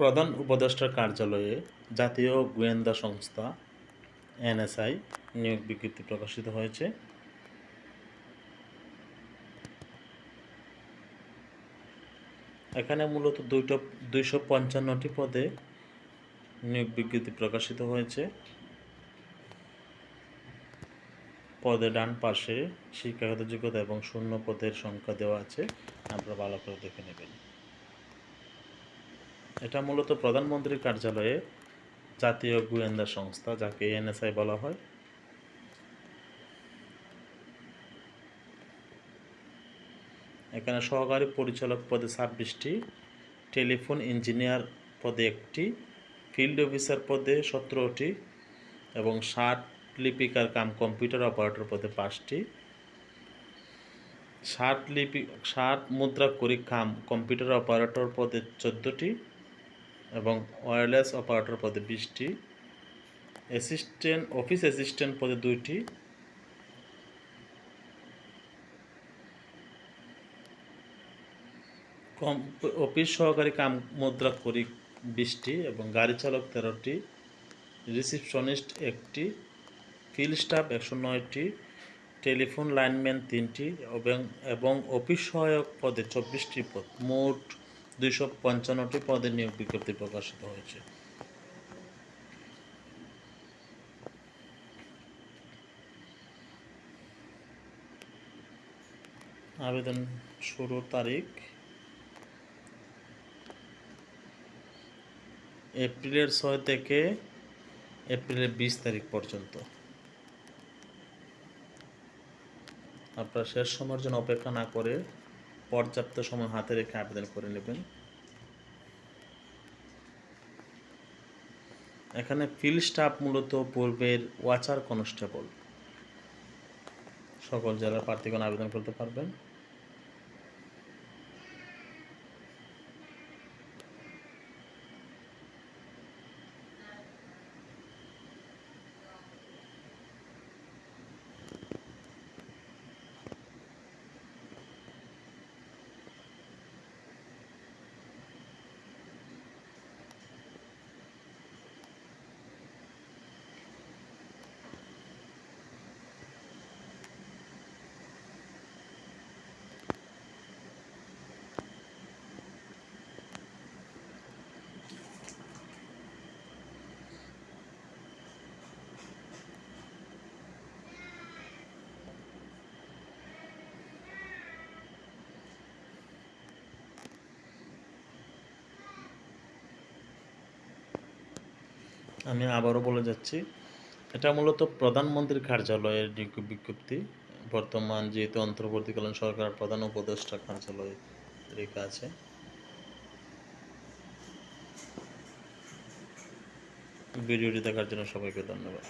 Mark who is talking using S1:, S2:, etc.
S1: প্রধান উপদেষ্টার কার্যালয়ে জাতীয় গোয়েন্দা সংস্থা এনএসআই নিয়োগ বিজ্ঞপ্তি প্রকাশিত হয়েছে। এখানে মূলত 255টি পদে নিয়োগ বিজ্ঞপ্তি প্রকাশিত হয়েছে। পদের ডান পাশে শিক্ষাগত যোগ্যতা এবং শূন্য পদের সংখ্যা দেওয়া আছে, আপনারা ভালো করে দেখে নেবেন। এটা মূলত প্রধানমন্ত্রীর কার্যালয়ে জাতীয় গোয়েন্দা সংস্থা, যাকে এনএসআই বলা হয়। এখানে সহকারী পরিচালক পদে 26টি, টেলিফোন ইঞ্জিনিয়ার পদে 1টি, ফিল্ড অফিসার পদে 17টি এবং 60 লিপিকার কাম কম্পিউটার অপারেটর পদে 5টি, 60 মুদ্রাক্ষরিক কাম কম্পিউটার অপারেটর পদে 14টি এবং ওয়্যারলেস অপারেটর পদে 20টি, অফিস অ্যাসিস্ট্যান্ট পদে 2টি, অফিস সহকারী কাম মুদ্রাক্ষরিক 20টি এবং গাড়ি চালক 13টি, রিসিপশনিস্ট 1টি, ফিল্ড স্টাফ 109টি, টেলিফোন লাইনম্যান 3টি এবং অফিস সহায়ক পদে 24টি পদ, মোট 255টি পদে নিয়োগ বিজ্ঞপ্তি প্রকাশিত হয়েছে। আবেদন শুরুর তারিখ এপ্রিলের 6 থেকে এপ্রিলের 20 তারিখ পর্যন্ত। আপনারা শেষ সময়ের জন্য অপেক্ষা না করে পর্যাপ্ত সময় হাতে রেখে আবেদন করে নেবেন। এখানে ফিল্ড স্টাফ মূলত পূর্বের ওয়াচার কনস্টেবল। সকল জেলার প্রার্থীগণ আবেদন করতে পারবেন। আমি আবারও বলে যাচ্ছি, এটা মূলত প্রধানমন্ত্রীর কার্যালয়ের বিজ্ঞপ্তি। বর্তমান যেহেতু অন্তর্বর্তীকালীন সরকার প্রধান উপদেষ্টা কার্যালয়ে লেখা আছে। ভিডিওটি দেখার জন্য সবাইকে ধন্যবাদ।